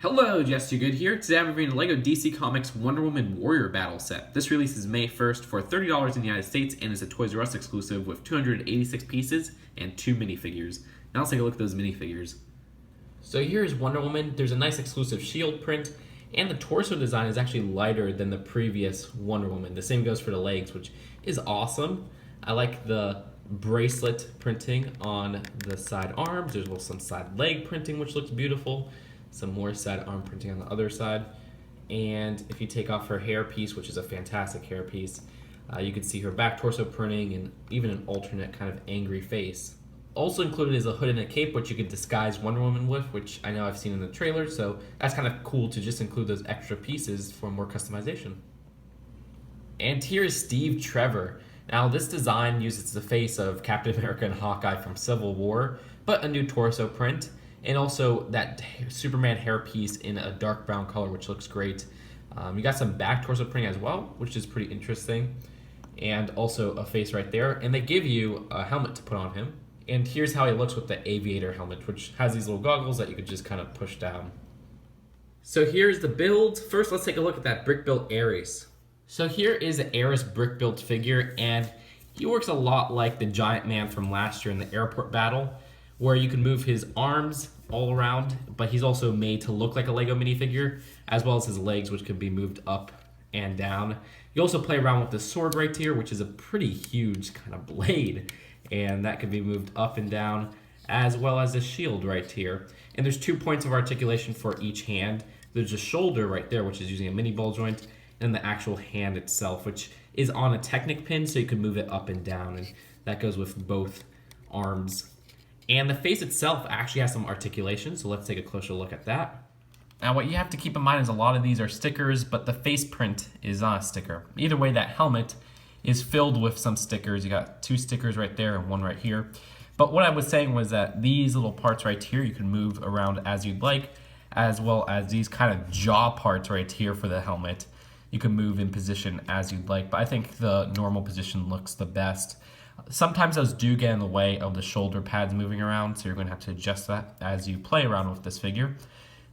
Hello, Jess Too Good here. Today I'm reviewing the LEGO DC Comics Wonder Woman Warrior Battle Set. This releases May 1st for $30 in the United States and is a Toys R Us exclusive with 286 pieces and 2 minifigures. Now let's take a look at those minifigures. So here's Wonder Woman. There's a nice exclusive shield print, and the torso design is actually lighter than the previous Wonder Woman. The same goes for the legs, which is awesome. I like the bracelet printing on the side arms. There's also some side leg printing, which looks beautiful. Some more side arm printing on the other side. And if you take off her hair piece, which is a fantastic hair piece, you can see her back torso printing and even an alternate kind of angry face. Also included is a hood and a cape, which you could disguise Wonder Woman with, which I know I've seen in the trailer, so that's kind of cool to just include those extra pieces for more customization. And here is Steve Trevor. Now this design uses the face of Captain America and Hawkeye from Civil War, but a new torso print. And also that Superman hairpiece in a dark brown color, which looks great. You got some back torso printing as well, which is pretty interesting. And also a face right there. And they give you a helmet to put on him. And here's how he looks with the aviator helmet, which has these little goggles that you could just kind of push down. So here's the build. First, let's take a look at that brick-built Ares. So here is an Ares brick-built figure, and he works a lot like the Giant Man from last year in the airport battle, where you can move his arms all around, but he's also made to look like a Lego minifigure, as well as his legs, which can be moved up and down. You also play around with the sword right here, which is a pretty huge kind of blade, and that can be moved up and down, as well as the shield right here. And there's 2 points of articulation for each hand. There's a shoulder right there, which is using a mini ball joint, and the actual hand itself, which is on a Technic pin, so you can move it up and down, and that goes with both arms. And the face itself actually has some articulation, so let's take a closer look at that. Now what you have to keep in mind is a lot of these are stickers, but the face print is not a sticker. Either way, that helmet is filled with some stickers. You got 2 stickers right there and 1 right here. But what I was saying was that these little parts right here you can move around as you'd like, as well as these kind of jaw parts right here for the helmet. You can move in position as you'd like, but I think the normal position looks the best. Sometimes those do get in the way of the shoulder pads moving around, so you're going to have to adjust that as you play around with this figure.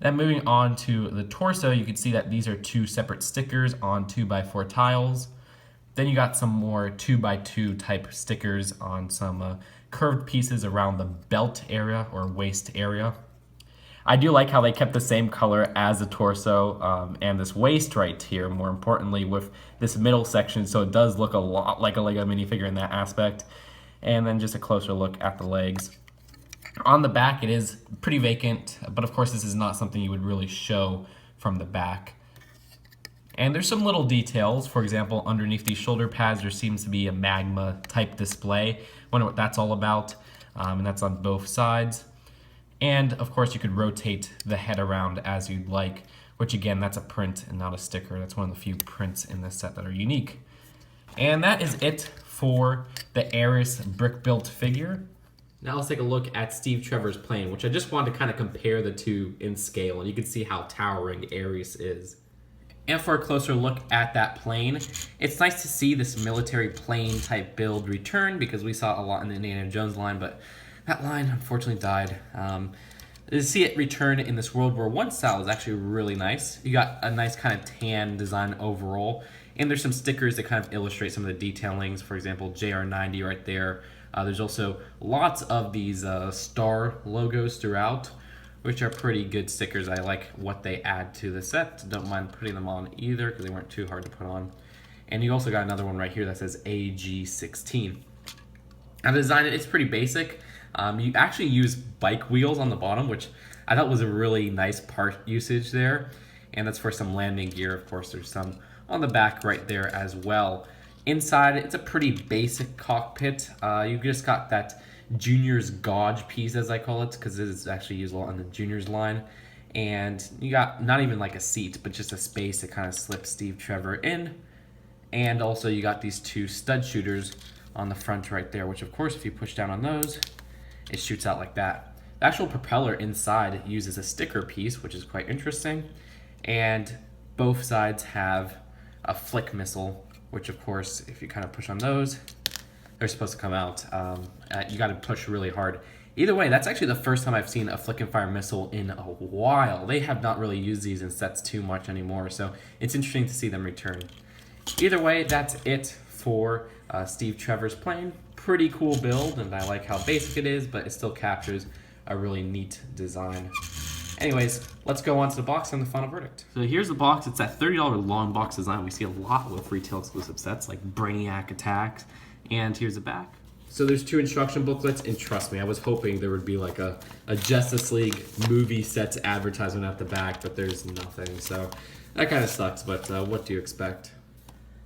Then moving on to the torso, you can see that these are 2 separate stickers on 2x4 tiles. Then you got some more 2x2 type stickers on some curved pieces around the belt area or waist area. I do like how they kept the same color as the torso and this waist right here, more importantly, with this middle section, so it does look a lot like a Lego minifigure in that aspect. And then just a closer look at the legs. On the back, it is pretty vacant, but of course this is not something you would really show from the back. And there's some little details. For example, underneath these shoulder pads, there seems to be a magma type display. Wonder what that's all about, and that's on both sides. And of course you could rotate the head around as you'd like, which again, that's a print and not a sticker. That's one of the few prints in this set that are unique. And that is it for the Ares brick-built figure. Now let's take a look at Steve Trevor's plane, which I just wanted to kind of compare the two in scale, and you can see how towering Ares is. And for a closer look at that plane, it's nice to see this military plane type build return, because we saw a lot in the Indiana Jones line, but that line unfortunately died. To see it return in this World War I style is actually really nice. You got a nice kind of tan design overall, and there's some stickers that kind of illustrate some of the detailings. For example, JR90 right there. There's also lots of these star logos throughout, which are pretty good stickers. I like what they add to the set. Don't mind putting them on either, because they weren't too hard to put on. And you also got another one right here that says AG16. Now the design, it's pretty basic. You actually use bike wheels on the bottom, which I thought was a really nice part usage there. And that's for some landing gear. Of course, there's some on the back right there as well. Inside, it's a pretty basic cockpit. You just got that Junior's Gauge piece, as I call it, because it is actually used a lot on the Junior's line. And you got not even like a seat, but just a space to kind of slip Steve Trevor in. And also you got these 2 stud shooters on the front right there, which of course, if you push down on those, it shoots out like that. The actual propeller inside uses a sticker piece, which is quite interesting. And both sides have a flick missile, which of course, if you kind of push on those, they're supposed to come out. You got to push really hard. Either way, that's actually the first time I've seen a flick and fire missile in a while. They have not really used these in sets too much anymore, so it's interesting to see them return. Either way, that's it for Steve Trevor's plane. Pretty cool build, and I like how basic it is, but it still captures a really neat design. Anyways, let's go on to the box and the final verdict. So here's the box. It's that $30 long box design we see a lot with retail exclusive sets like Brainiac Attacks. And here's the back. So there's 2 instruction booklets, and trust me, I was hoping there would be like a Justice League movie sets advertisement at the back, but there's nothing. So that kind of sucks, but what do you expect?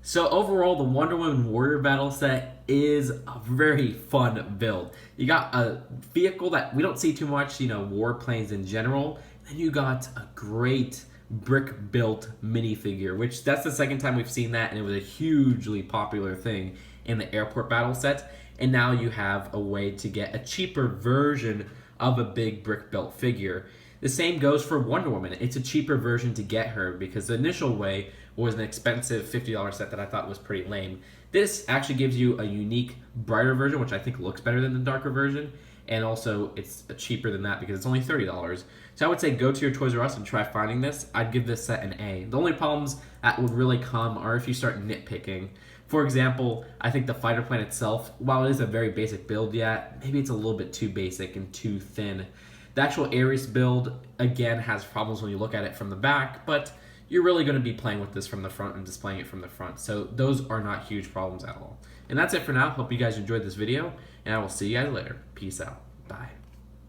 So overall, the Wonder Woman Warrior Battle set is a very fun build. You got a vehicle that we don't see too much, you know, warplanes in general. Then you got a great brick-built minifigure, which that's the second time we've seen that, and it was a hugely popular thing in the airport battle set. And now you have a way to get a cheaper version of a big brick-built figure. The same goes for Wonder Woman. It's a cheaper version to get her because the initial way was an expensive $50 set that I thought was pretty lame. This actually gives you a unique, brighter version, which I think looks better than the darker version. And also, it's cheaper than that because it's only $30. So I would say go to your Toys R Us and try finding this. I'd give this set an A. The only problems that would really come are if you start nitpicking. For example, I think the fighter plane itself, while it is a very basic build yet, maybe it's a little bit too basic and too thin. The actual Ares build, again, has problems when you look at it from the back, but you're really going to be playing with this from the front and displaying it from the front. So those are not huge problems at all. And that's it for now. Hope you guys enjoyed this video, and I will see you guys later. Peace out. Bye.